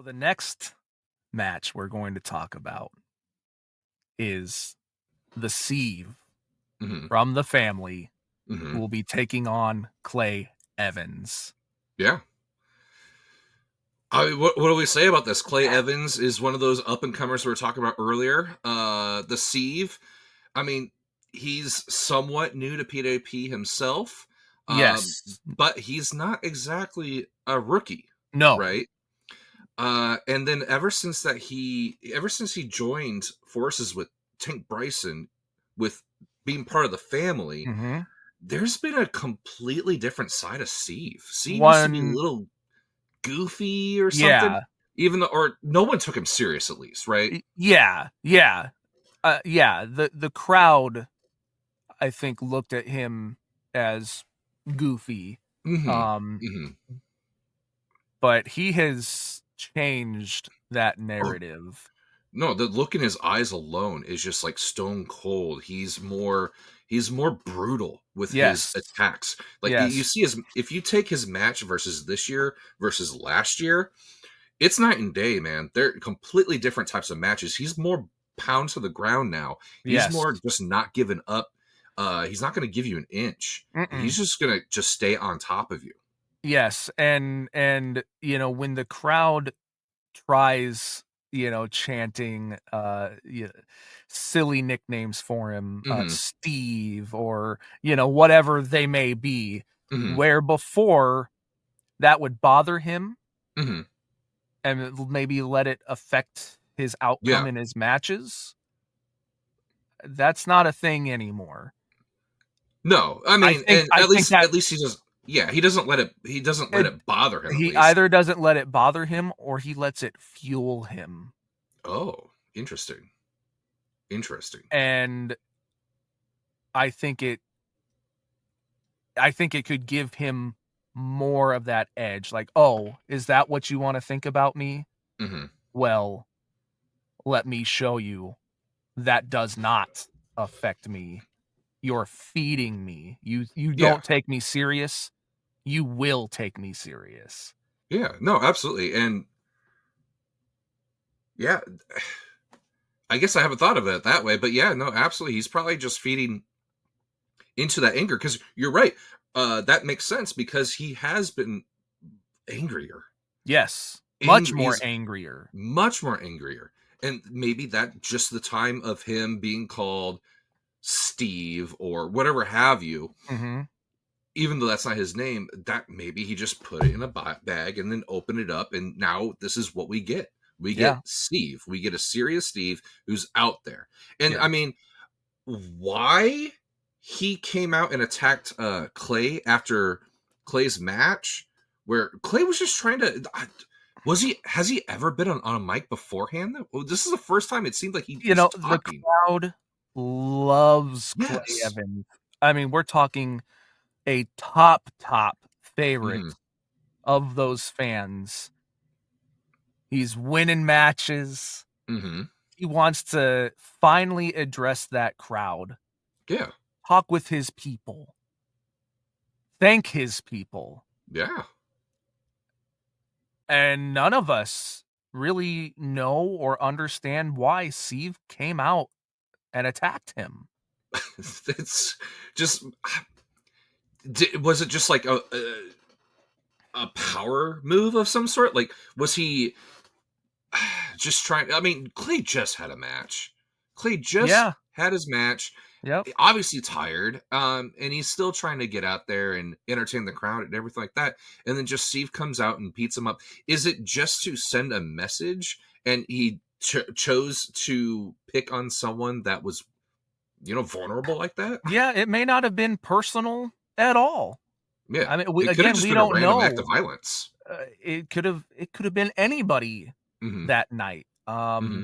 the next match we're going to talk about is the Siev Mm-hmm. from the family Mm-hmm. who will be taking on Clay Evans. Yeah. What do we say about this? Clay Evans is one of those up-and-comers we were talking about earlier. The Siev, I mean, he's somewhat new to PWP himself, Yes. but he's not exactly a rookie, No. right? And then ever since he joined forces with Tank Bryson, with being part of the family, Mm-hmm. there's been a completely different side of Siev. Siev used to be a One. little goofy or something, Yeah. even though, or no one took him serious, at least, right? Yeah. Yeah. Yeah. The crowd, I think, looked at him as goofy. Mm-hmm. Um, Mm-hmm. but he has changed that Oh, narrative. no, the look in his eyes alone is just like stone cold. He's more brutal with his Yes. attacks. Like you Yes. see if you take his match versus this year versus last year, it's night and day, man. They're completely different types of matches. He's more pound to the ground now. He's Yes. more just not giving up. He's not going to give you an inch. Mm-mm. He's just going to just stay on top of you. Yes, and when the crowd tries, chanting silly nicknames for him, Mm-hmm. Steve, or whatever they may be, Mm-hmm. where before that would bother him Mm-hmm. and maybe let it affect his outcome Yeah. in his matches. That's not a thing anymore. No, I I mean, think and I at think least that at least he does. Yeah, he doesn't let it, it bother him. At he least. either doesn't let it bother him or he lets it fuel him. Oh, interesting. Interesting. And I think it I think it could give him more of that edge. Like, oh, is that what you want to think about me? Mm-hmm. Well, let me show you that does not affect me. You're feeding me. You Yeah. don't take me serious. You will take me serious. Yeah. No, absolutely. And yeah, I guess I haven't thought of it that way, but yeah, no, absolutely. He's probably just feeding into that anger because you're right. That makes sense because he has been angrier. Yes. Much Angry. more He's angrier. much more angrier, and maybe that just the time of him being called Steve or whatever have you. Mm-hmm. Even though that's not his name, that maybe he just put it in a bag and then opened it up, and now this is what we get. We get Yeah. Steve. We get a serious Steve who's out there. And Yeah. I mean, why he came out and attacked Clay after Clay's match, where Clay was just trying to. Has he ever been on a mic beforehand? Well, this is the first time it seemed like he's The talking. crowd loves Clay Yes. Evans. I mean, we're talking a top favorite Mm-hmm. of those fans. He's winning matches. Mm-hmm. He wants to finally address that crowd, Yeah. talk with his people, thank his people. Yeah. And none of us really know or understand why Siev came out and attacked him. It's just. Was it just like a power move of some sort? Like, was he just trying? I mean, Clay just had a match. Clay just Yeah. had his match. Yep. Obviously tired, and he's still trying to get out there and entertain the crowd and everything like that. And then just Steve comes out and beats him up. Is it just to send a message? And he chose to pick on someone that was, vulnerable like that. Yeah, it may not have been personal at all. Yeah, I mean, it could have just we been a don't random act know. of violence. It could have been anybody Mm-hmm. that night. Mm-hmm.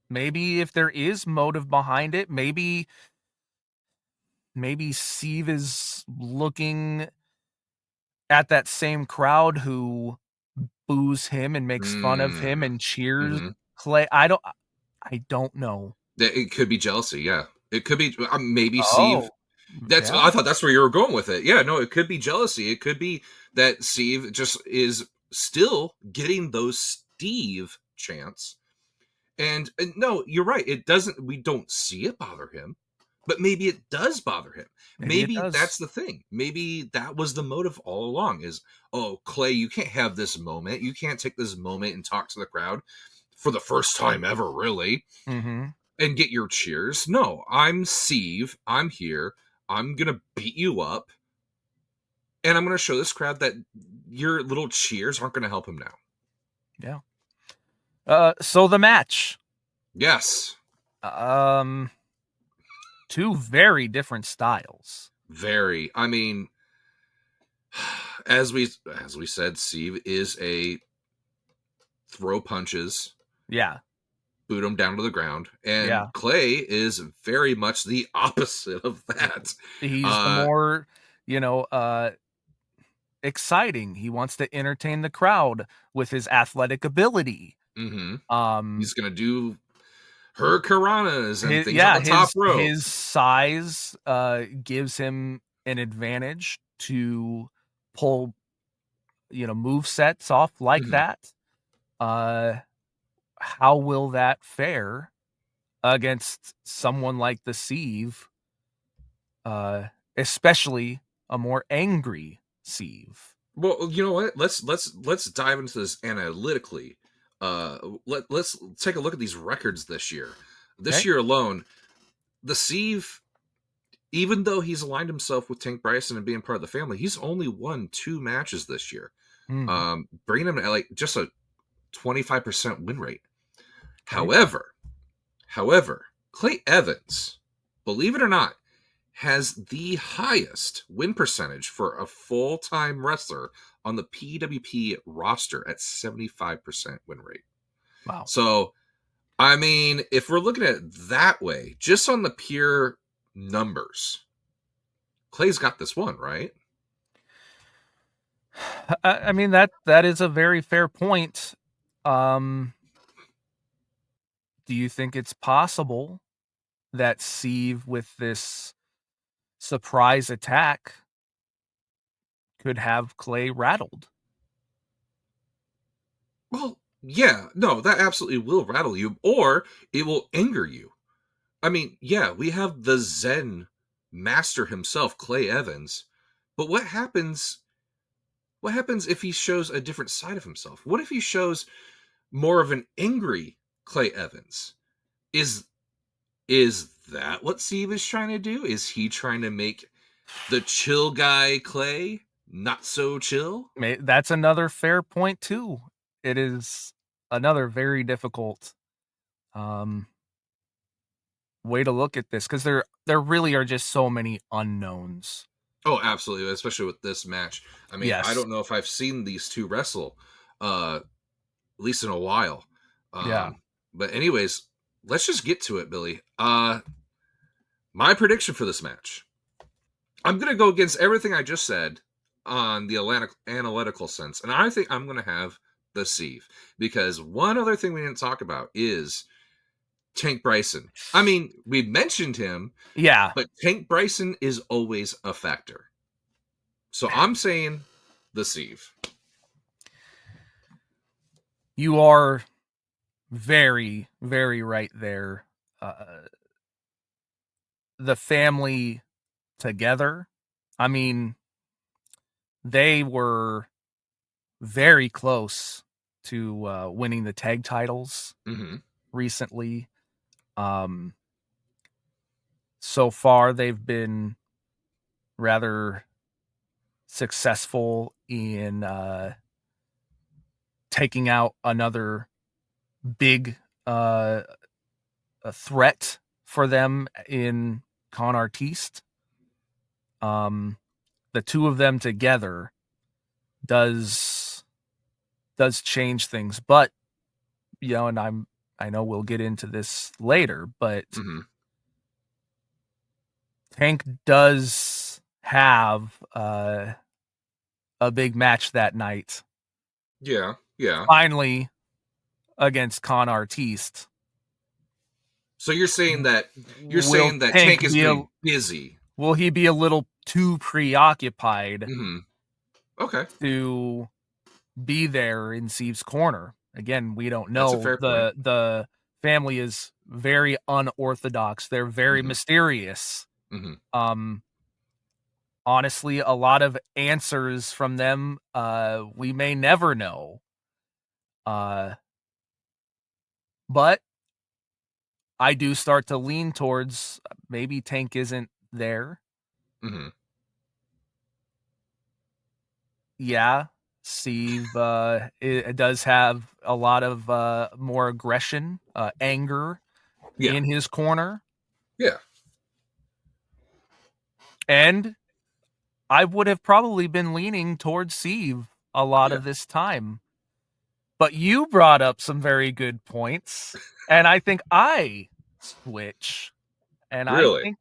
Maybe if there is motive behind it, maybe Siev is looking at that same crowd who boos him and makes fun of him and cheers Mm-hmm. Clay. I don't know. It could be jealousy. Yeah, it could be maybe Steve. Oh, I yeah. thought that's where you were going with it. Yeah, no, it could be jealousy. It could be that Steve just is still getting those Steve chants. And no, you're right. It doesn't. We don't see it bother him, but maybe it does bother him. Maybe it Maybe that's does. the thing. Maybe that was the motive all along. Is, oh, Clay, you can't have this moment. You can't take this moment and talk to the crowd for the first time ever, really, Mm-hmm. and get your cheers. No, I'm Siev. I'm here. I'm gonna beat you up, and I'm gonna show this crowd that your little cheers aren't gonna help him now. Yeah. So the match. Yes, Um, two very different styles. very. I mean, as we said, Steve is a throw punches, Yeah. boot him down to the ground, and Yeah. Clay is very much the opposite of that. He's the Uh, more, you know, exciting. He wants to entertain the crowd with his athletic ability. mm-hmm. Um, He's gonna do her Karanas and his, things on yeah, the top rope. his size gives him an advantage to pull, move sets off like Mm-hmm. that. Uh, how will that fare against someone like the Siev, especially a more angry Siev? Well, you know what? Let's dive into this analytically. Let's take a look at these records this year. This Okay. year alone, the Steve, even though he's aligned himself with Tank Bryson and being part of the family, he's only won 2 matches this year. Hmm. Bringing him at like just a 25% win rate. Okay. However, Clay Evans, believe it or not, has the highest win percentage for a full-time wrestler on the PWP roster at 75% win rate. Wow. So, I mean, if we're looking at it that way, just on the pure numbers, Clay's got this one, right? I mean that is a very fair point. Um, do you think it's possible that Siev, with this surprise attack, could have Clay rattled? Well, yeah, no, that absolutely will rattle you, or it will anger you. I mean, yeah, we have the Zen master himself, Clay Evans, but what happens if he shows a different side of himself? What if he shows more of an angry Clay Evans? Is is that what Steve is trying to do? Is he trying to make the chill guy Clay not so chill? That's another fair point too. It is another very difficult um, way to look at this because there really are just so many unknowns. Oh, absolutely, especially with this match. I mean, I Yes. don't know if I've seen these two wrestle, at least in a while. Yeah. But anyways, let's just get to it, Billy. My prediction for this match. I'm gonna go against everything I just said on the analytical sense, and I think I'm gonna have the Steve because one other thing we didn't talk about is Tank Bryson. I mean, we mentioned him, Yeah. but Tank Bryson is always a factor. So I'm saying the Steve. You are very, very right there. The family together. I mean, they were very close to winning the tag titles Mm-hmm. recently. Um, so far, they've been rather successful in taking out another big a threat for them in Con Artiste. Um, the two of them together does change things, but and I know we'll get into this later, but Mm-hmm. Tank does have a big match that night, Yeah, yeah. finally against Con Artiste. So you're Will saying that Tank Tank is be gonna a be busy. will he be a little too preoccupied Mm-hmm. Okay. to be there in Siev's corner. Again, we don't That's a know. fair point. The family is very unorthodox. They're very Hmm. mysterious. Hmm. Um, honestly, a lot of answers from them we may never know. Uh, but I do start to lean towards maybe Tank isn't there. Hmm. Yeah, Sieve it does have a lot of more aggression, anger Yeah. in his corner, Yeah. and I would have probably been leaning towards Sieve a lot Yeah. of this time. But you brought up some very good points, and I think I switch. And Really.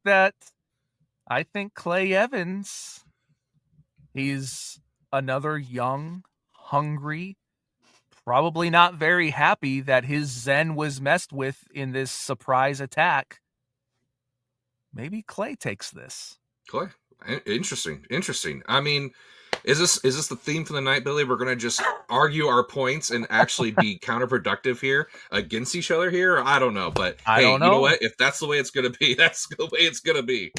I think Clay Evans, he's another young, hungry, probably not very happy that his zen was messed with in this surprise attack. Maybe Clay takes this. Clay. Interesting. Interesting. I mean, is this the theme for the night, Billy? We're gonna just argue our points and actually be counterproductive here against each other here. I don't know, but I hey, don't you know know. what? If that's the way it's gonna be, that's the way it's gonna be.